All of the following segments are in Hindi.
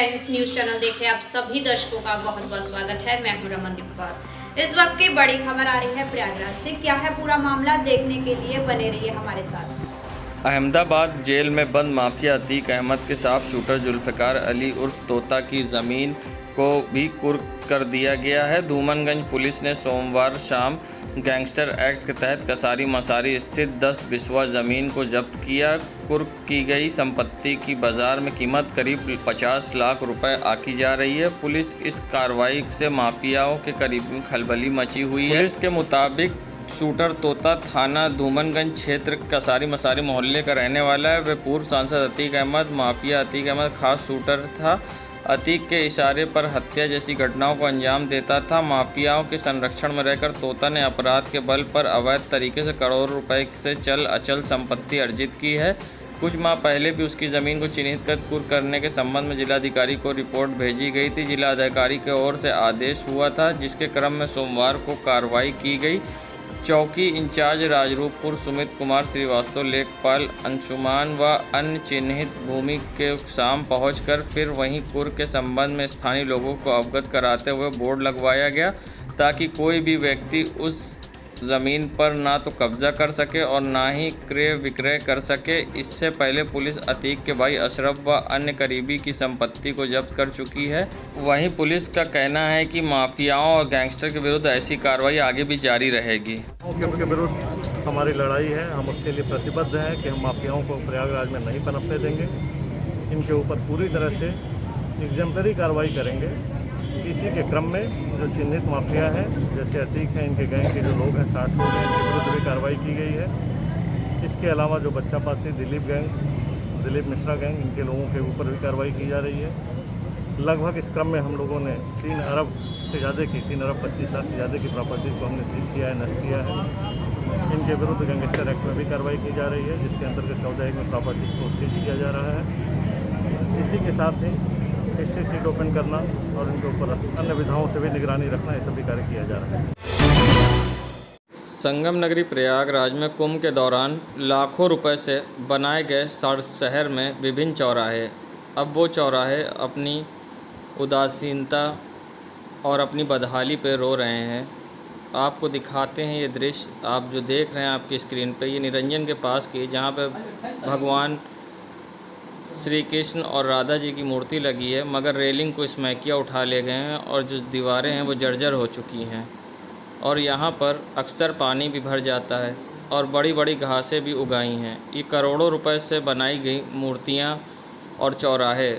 टाइम्स न्यूज चैनल देख रहे आप सभी दर्शकों का बहुत बहुत स्वागत है। मैं हूं रमनदीप कौर। इस वक्त की बड़ी खबर आ रही है प्रयागराज से। क्या है पूरा मामला, देखने के लिए बने रहिए हमारे साथ। अहमदाबाद जेल में बंद माफिया अतीक अहमद के साथ शूटर जुल्फ़िकार अली उर्फ तोता की ज़मीन को भी कुर्क कर दिया गया है। धूमनगंज पुलिस ने सोमवार शाम गैंगस्टर एक्ट के तहत कसारी मसारी स्थित 10 बिस्वा ज़मीन को जब्त किया। कुर्क की गई संपत्ति की बाज़ार में कीमत करीब 50 लाख रुपए आकी जा रही है। पुलिस इस कार्रवाई से माफियाओं के करीब खलबली मची हुई है। पुलिस के मुताबिक शूटर तोता थाना धूमनगंज क्षेत्र कसारी मसारी मोहल्ले का रहने वाला है। वह पूर्व सांसद अतीक अहमद माफिया अतीक अहमद खास शूटर था। अतीक के इशारे पर हत्या जैसी घटनाओं को अंजाम देता था। माफियाओं के संरक्षण में रहकर तोता ने अपराध के बल पर अवैध तरीके से करोड़ों रुपए से चल अचल संपत्ति अर्जित की है। कुछ माह पहले भी उसकी ज़मीन को चिन्हित कर कुर्क करने के संबंध में जिलाधिकारी को रिपोर्ट भेजी गई थी। जिलाधिकारी की ओर से आदेश हुआ था, जिसके क्रम में सोमवार को कार्रवाई की गई। चौकी इंचार्ज राजरूपपुर सुमित कुमार श्रीवास्तव, लेखपाल अंशुमान व अन्य चिन्हित भूमि के शाम पहुंचकर फिर वहीं कुर्क के संबंध में स्थानीय लोगों को अवगत कराते हुए बोर्ड लगवाया गया, ताकि कोई भी व्यक्ति उस ज़मीन पर ना तो कब्जा कर सके और ना ही क्रय विक्रय कर सके। इससे पहले पुलिस अतीक के भाई अशरफ व अन्य करीबी की संपत्ति को जब्त कर चुकी है। वहीं पुलिस का कहना है कि माफियाओं और गैंगस्टर के विरुद्ध ऐसी कार्रवाई आगे भी जारी रहेगी। उनके विरुद्ध हमारी लड़ाई है, हम उसके लिए प्रतिबद्ध हैं कि हम माफियाओं को प्रयागराज में नहीं पनपने देंगे। इनके ऊपर पूरी तरह से एग्जेम्पलरी कार्रवाई करेंगे। इसी के क्रम में जो चिन्हित माफिया है, जैसे अतीक हैं, इनके गैंग के जो लोग हैं 60 लोग हैं, इनके विरुद्ध भी कार्रवाई की गई है। इसके अलावा जो बच्चा पासी दिलीप गैंग, दिलीप मिश्रा गैंग, इनके लोगों के ऊपर भी कार्रवाई की जा रही है। लगभग इस क्रम में हम लोगों ने 3 अरब से ज़्यादा की 3 अरब 25 लाख से ज़्यादा की प्रॉपर्टी को हमने सीज किया है, नष्ट किया है। इनके विरुद्ध गैंगस्टर एक्ट में भी कार्रवाई की जा रही है, जिसके अंतर्गत 14 में प्रॉपर्टी को सीज किया जा रहा है। इसी के साथ ही हिस्ट्री सीट ओपन करना और इनके ऊपर अन्य विधाओं से भी निगरानी रखना, ये सभी कार्य किया जा रहा है। संगम नगरी प्रयागराज में कुंभ के दौरान लाखों रुपए से बनाए गए शहर में विभिन्न चौराहे, अब वो चौराहे अपनी उदासीनता और अपनी बदहाली पे रो रहे हैं। आपको दिखाते हैं ये दृश्य, आप जो देख रहे हैं आपकी स्क्रीन पे, ये निरंजन के पास की, जहाँ पे भगवान श्री कृष्ण और राधा जी की मूर्ति लगी है, मगर रेलिंग को स्मैकिया उठा ले गए हैं और जो दीवारें हैं वो जर्जर हो चुकी हैं। और यहाँ पर अक्सर पानी भी भर जाता है और बड़ी बड़ी घासें भी उगाई हैं। ये करोड़ों रुपए से बनाई गई मूर्तियाँ और चौराहे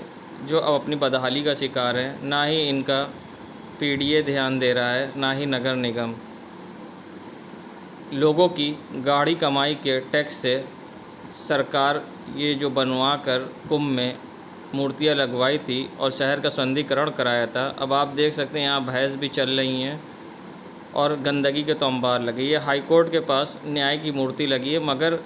जो अब अपनी बदहाली का शिकार हैं। ना ही इनका पीडीए ध्यान दे रहा है, ना ही नगर निगम। लोगों की गाढ़ी कमाई के टैक्स से सरकार ये जो बनवा कर कुंभ में मूर्तियाँ लगवाई थी और शहर का सौंदर्यीकरण कराया था, अब आप देख सकते हैं यहाँ भैंस भी चल रही हैं और गंदगी के तंबार लगे। ये हाई कोर्ट के पास न्याय की मूर्ति लगी है, मगर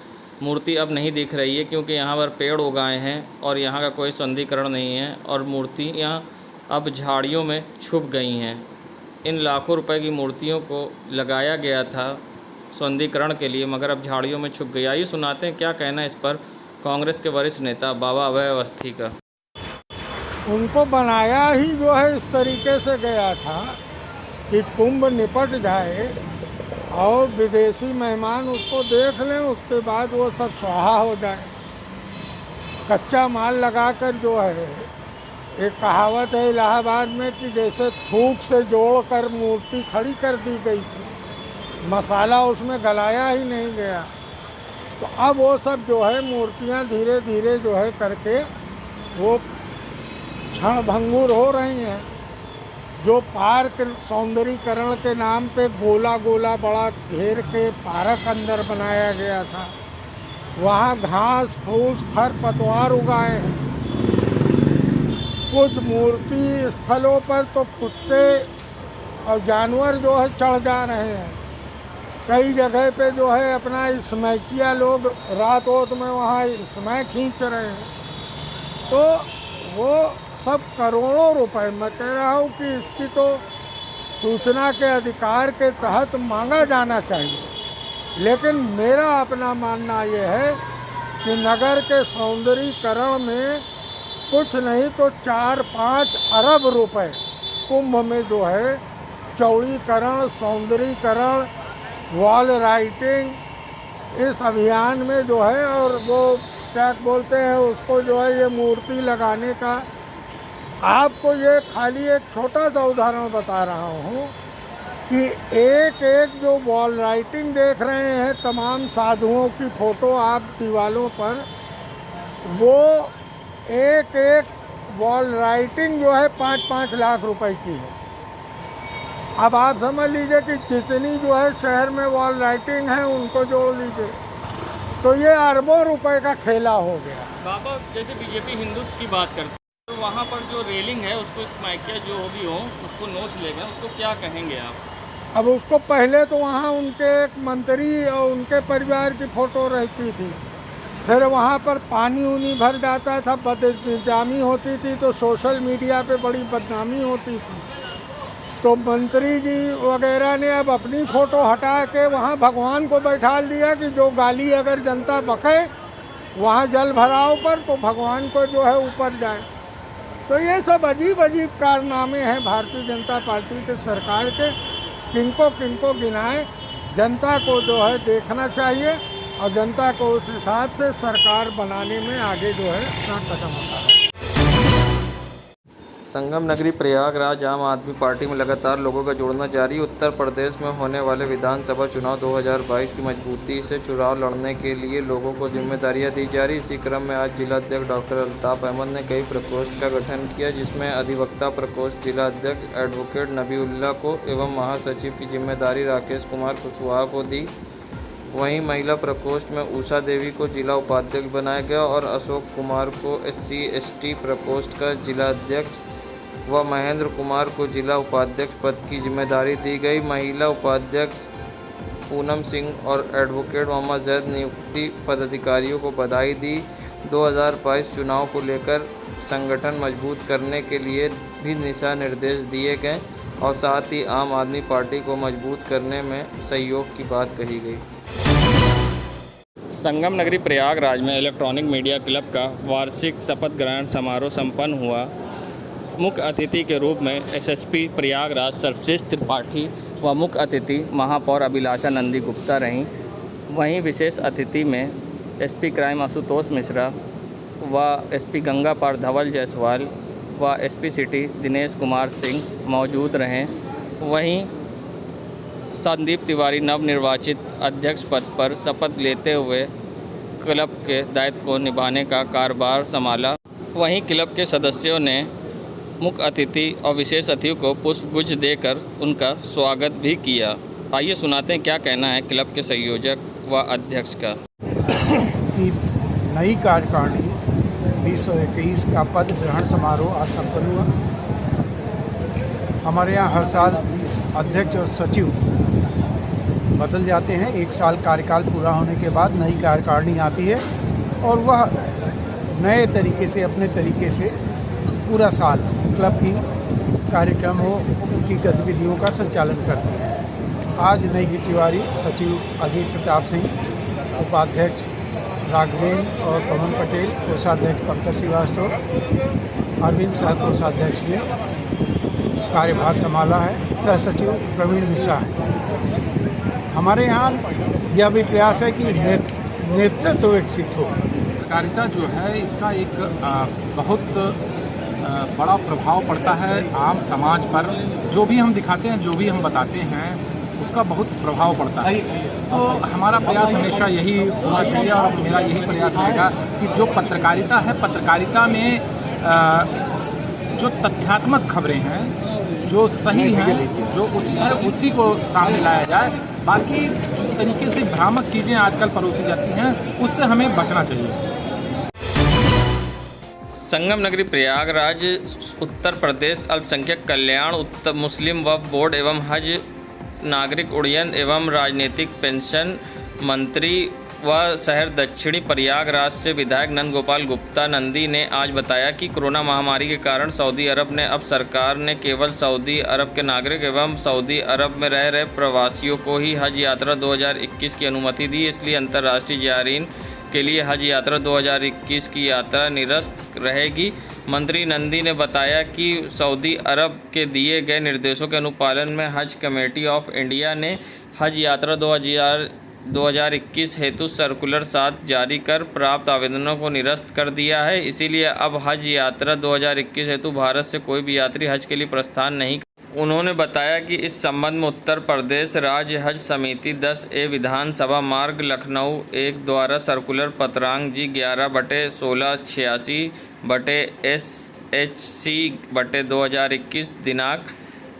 मूर्ति अब नहीं दिख रही है क्योंकि यहाँ पर पेड़ उगाए हैं और यहाँ का कोई सौंदर्यीकरण नहीं है और मूर्तियाँ अब झाड़ियों में छुप गई हैं। इन लाखों रुपए की मूर्तियों को लगाया गया था सौंदर्यीकरण के लिए, मगर अब झाड़ियों में छुप गई। आइए सुनाते हैं क्या कहना है इस पर कांग्रेस के वरिष्ठ नेता बाबा अभय अवस्थी का। उनको बनाया ही जो है इस तरीके से गया था कि कुंभ निपट जाए और विदेशी मेहमान उसको देख लें, उसके बाद वो सब स्वाहा हो जाए। कच्चा माल लगाकर जो है, एक कहावत है इलाहाबाद में कि जैसे थूक से जोड़कर मूर्ति खड़ी कर दी गई थी, मसाला उसमें गलाया ही नहीं गया। तो अब वो सब जो है मूर्तियाँ धीरे धीरे जो है करके वो क्षणभंगुर हो रही हैं। जो पार्क सौंदर्यीकरण के नाम पे गोला गोला बड़ा घेर के पार्क अंदर बनाया गया था, वहाँ घास फूस खरपतवार उगाए हैं। कुछ मूर्ति स्थलों पर तो कुत्ते और जानवर जो है चढ़ जा रहे हैं। कई जगह पे जो है अपना स्मैकिया लोग रात वोत में वहाँ स्मै खींच रहे हैं। तो वो सब करोड़ों रुपए, मैं कह रहा हूँ कि इसकी तो सूचना के अधिकार के तहत मांगा जाना चाहिए। लेकिन मेरा अपना मानना ये है कि नगर के सौंदर्यीकरण में कुछ नहीं तो 4-5 अरब रुपए कुंभ में जो है चौड़ीकरण, सौंदर्यीकरण, वॉल राइटिंग इस अभियान में जो है, और वो क्या बोलते हैं उसको जो है ये मूर्ति लगाने का। आपको ये खाली एक छोटा सा उदाहरण बता रहा हूँ कि एक एक जो वॉल राइटिंग देख रहे हैं तमाम साधुओं की फ़ोटो आप दीवालों पर, वो एक एक वॉल राइटिंग जो है 5-5 लाख रुपए की है। अब आप समझ लीजिए कि जितनी जो है शहर में वॉल राइटिंग है उनको जोड़ लीजिए, तो ये अरबों रुपए का खेला हो गया। बाबा, जैसे बीजेपी हिंदुत्व की बात करती है तो वहाँ पर जो रेलिंग है उसको स्माइकिया जो भी हो उसको नोच ले गए, उसको क्या कहेंगे आप? अब उसको पहले तो वहाँ उनके एक मंत्री और उनके परिवार की फ़ोटो रहती थी, फिर वहाँ पर पानी उनी भर जाता था, बदनामी होती थी, तो सोशल मीडिया पे बड़ी बदनामी होती थी। तो मंत्री जी वगैरह ने अब अपनी फ़ोटो हटा के वहाँ भगवान को बैठा दिया कि जो गाली अगर जनता बके वहाँ जल भराव पर तो भगवान को जो है ऊपर जाए। तो ये सब अजीब अजीब कारनामे हैं भारतीय जनता पार्टी के सरकार के। किनको किनको गिनाएं, जनता को जो है देखना चाहिए और जनता को उस हिसाब से सरकार बनाने में आगे जो है अपना कदम उठाना। संगम नगरी प्रयागराज आम आदमी पार्टी में लगातार लोगों का जुड़ना जारी। उत्तर प्रदेश में होने वाले विधानसभा चुनाव 2022 की मजबूती से चुनाव लड़ने के लिए लोगों को जिम्मेदारियां दी जा रही। इसी क्रम में आज जिला अध्यक्ष डॉक्टर अल्ताफ अहमद ने कई प्रकोष्ठ का गठन किया, जिसमें अधिवक्ता प्रकोष्ठ जिला अध्यक्ष एडवोकेट नबीउल्लाह को एवं महासचिव की जिम्मेदारी राकेश कुमार कुशवाहा को दी। वहीं महिला प्रकोष्ठ में उषा देवी को जिला उपाध्यक्ष बनाया गया और अशोक कुमार को SC/ST प्रकोष्ठ का जिला अध्यक्ष व महेंद्र कुमार को जिला उपाध्यक्ष पद की जिम्मेदारी दी गई। महिला उपाध्यक्ष पूनम सिंह और एडवोकेट मोहम्मद जैद नियुक्ति पदाधिकारियों को बधाई दी। 2022 चुनाव को लेकर संगठन मजबूत करने के लिए भी दिशा निर्देश दिए गए और साथ ही आम आदमी पार्टी को मजबूत करने में सहयोग की बात कही गई। संगम नगरी प्रयागराज में इलेक्ट्रॉनिक मीडिया क्लब का वार्षिक शपथ ग्रहण समारोह संपन्न हुआ। मुख्य अतिथि के रूप में SSP प्रयागराज सर्वश्रेष्ठ त्रिपाठी व मुख्य अतिथि महापौर अभिलाषा नंदी गुप्ता रहीं। वहीं विशेष अतिथि में SP क्राइम आशुतोष मिश्रा व SP गंगापार धवल जायसवाल व SP सिटी दिनेश कुमार सिंह मौजूद रहें। वहीं संदीप तिवारी नवनिर्वाचित अध्यक्ष पद पर शपथ लेते हुए क्लब के दायित्व को निभाने का कार्यभार संभाला। वहीं क्लब के सदस्यों ने मुख्य अतिथि और विशेष अतिथि को पुष्पगुच्छ देकर उनका स्वागत भी किया। आइए सुनाते हैं क्या कहना है क्लब के संयोजक व अध्यक्ष का। नई कार्यकारिणी 2021 का पद ग्रहण समारोह आज संपन्न हुआ। हमारे यहाँ हर साल अध्यक्ष और सचिव बदल जाते हैं। 1 साल कार्यकाल पूरा होने के बाद नई कार्यकारिणी आती है और वह नए तरीके से अपने तरीके से पूरा साल क्लब की कार्यक्रमों की गतिविधियों का संचालन करती है। आज नई तिवारी, सचिव अजीत प्रताप सिंह, उपाध्यक्ष राघवेंद्र और पवन पटेल, कोषाध्यक्ष पंकज श्रीवास्तव, अरविंद सह कोषाध्यक्ष ने कार्यभार संभाला है। सह सचिव प्रवीण मिश्रा है। हमारे यहाँ यह भी प्रयास है कि नेतृत्व विकसित हो। पत्रकारिता जो है इसका एक बहुत बड़ा प्रभाव पड़ता है आम समाज पर। जो भी हम दिखाते हैं, जो भी हम बताते हैं, उसका बहुत प्रभाव पड़ता है। तो हमारा प्रयास हमेशा यही होना चाहिए और मेरा यही प्रयास रहेगा कि जो पत्रकारिता है, पत्रकारिता में जो तथ्यात्मक खबरें हैं, जो सही हैं, जो उचित है, उसी को सामने लाया जाए। बाकी जिस तरीके से भ्रामक चीज़ें आजकल परोसी जाती हैं, उससे हमें बचना चाहिए। संगम नगरी प्रयागराज उत्तर प्रदेश अल्पसंख्यक कल्याण, उत्तर मुस्लिम वक्फ बोर्ड एवं हज, नागरिक उड्डयन एवं राजनीतिक पेंशन मंत्री व शहर दक्षिणी प्रयागराज से विधायक नंदगोपाल गुप्ता नंदी ने आज बताया कि कोरोना महामारी के कारण सऊदी अरब ने अब सरकार ने केवल सऊदी अरब के नागरिक एवं सऊदी अरब में रह रहे प्रवासियों को ही हज यात्रा 2021 की अनुमति दी। इसलिए अंतर्राष्ट्रीय ज़ायरीन के लिए हज यात्रा 2021 की यात्रा निरस्त रहेगी। मंत्री नंदी ने बताया कि सऊदी अरब के दिए गए निर्देशों के अनुपालन में हज कमेटी ऑफ इंडिया ने हज यात्रा 2021 हेतु सर्कुलर 7 जारी कर प्राप्त आवेदनों को निरस्त कर दिया है। इसीलिए अब हज यात्रा 2021 हेतु भारत से कोई भी यात्री हज के लिए प्रस्थान नहीं। उन्होंने बताया कि इस संबंध में उत्तर प्रदेश राज्य हज समिति 10A विधानसभा मार्ग लखनऊ 1 द्वारा सर्कुलर पत्रांक G 11/1686/SHC/2021 दिनांक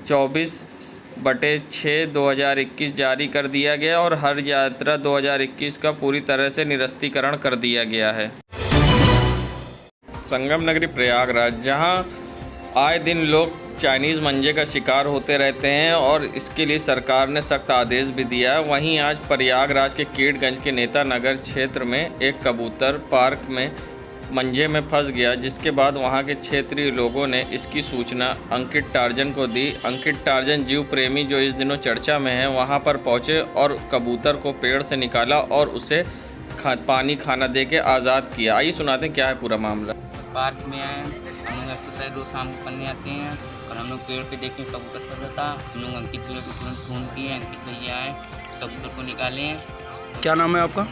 24/6/2021 जारी कर दिया गया और हज यात्रा 2021 का पूरी तरह से निरस्तीकरण कर दिया गया है। संगम नगरी प्रयागराज, जहां आए दिन लोग चाइनीज़ मंजे का शिकार होते रहते हैं और इसके लिए सरकार ने सख्त आदेश भी दिया है। वहीं आज प्रयागराज के कीड़गंज के नेता नगर क्षेत्र में एक कबूतर पार्क में मंजे में फंस गया, जिसके बाद वहां के क्षेत्रीय लोगों ने इसकी सूचना अंकित टार्जन को दी। अंकित टार्जन जीव प्रेमी जो इस दिनों चर्चा में है, वहां पर पहुंचे और कबूतर को पेड़ से निकाला और उसे पानी खाना दे के आज़ाद किया। आइए सुनाते हैं क्या है पूरा मामला। पार्क में आए, हम लोग एक्सरसाइज रोज शाम को करने आते हैं और हम लोग पेड़ पे देखे कबूतर फंस रहा था। हम लोग अंकित भैया को तुरंत फ़ोन किए, अंकित भैया आए, कबूतर को निकाले हैं। क्या नाम है आपका?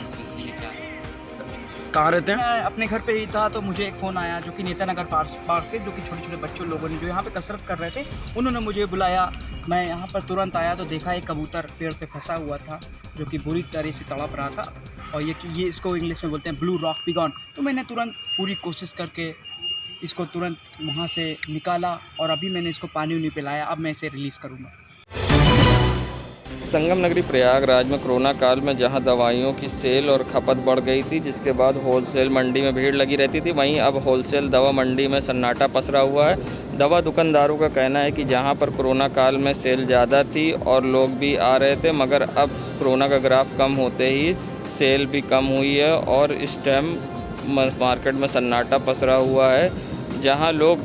कहाँ रहते हैं? मैं अपने घर पे ही था तो मुझे एक फ़ोन आया जो कि नेता नगर पार्क से, जो कि छोटे छोटे बच्चों लोगों ने जो यहाँ पे कसरत कर रहे थे, उन्होंने मुझे बुलाया। मैं यहाँ पर तुरंत आया तो देखा एक कबूतर पेड़ पे फंसा हुआ था जो कि बुरी तरह से तड़प रहा था और ये इसको इंग्लिश में बोलते हैं ब्लू रॉक पिगॉन। तो मैंने तुरंत पूरी कोशिश करके इसको तुरंत वहाँ से निकाला और अभी मैंने इसको पानी नहीं पिलाया। अब मैं इसे रिलीज़ करूँगा। संगम नगरी प्रयागराज में कोरोना काल में जहां दवाइयों की सेल और खपत बढ़ गई थी, जिसके बाद होलसेल मंडी में भीड़ लगी रहती थी, वहीं अब होलसेल दवा मंडी में सन्नाटा पसरा हुआ है। दवा दुकानदारों का कहना है कि जहां पर कोरोना काल में सेल ज़्यादा थी और लोग भी आ रहे थे, मगर अब कोरोना का ग्राफ कम होते ही सेल भी कम हुई है और इस टाइम मार्केट में सन्नाटा पसरा हुआ है। जहां लोग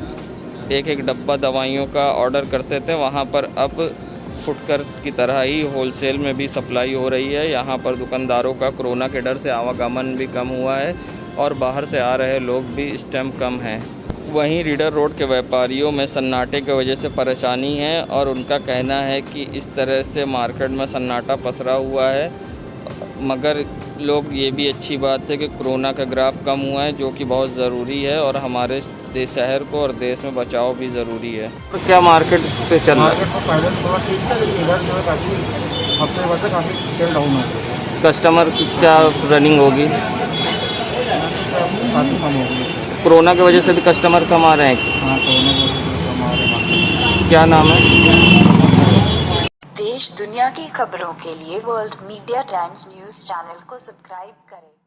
एक एक डब्बा दवाइयों का ऑर्डर करते थे, वहां पर अब फुटकर की तरह ही होलसेल में भी सप्लाई हो रही है। यहाँ पर दुकानदारों का कोरोना के डर से आवागमन भी कम हुआ है और बाहर से आ रहे लोग भी इस टाइम कम हैं। वहीं रीडर रोड के व्यापारियों में सन्नाटे की वजह से परेशानी है और उनका कहना है कि इस तरह से मार्केट में सन्नाटा पसरा हुआ है, मगर लोग ये भी अच्छी बात है कि कोरोना का ग्राफ कम हुआ है, जो कि बहुत ज़रूरी है और हमारे शहर को और देश में बचाव भी ज़रूरी है। तो क्या मार्केट पे चल रहा है? मार्केट में पहले थोड़ा ठीक था, लेकिन इधर जो है काफ़ी हफ्ते भर से काफ़ी सेल डाउन है। कस्टमर की क्या रनिंग होगी? काफ़ी कम हो गई। कोरोना की वजह से भी कस्टमर कम आ रहे हैं? हाँ, कोरोना की वजह से कम आ रहे हैं। क्या नाम है? देश दुनिया की खबरों के लिए world media times news channel को सब्सक्राइब करें।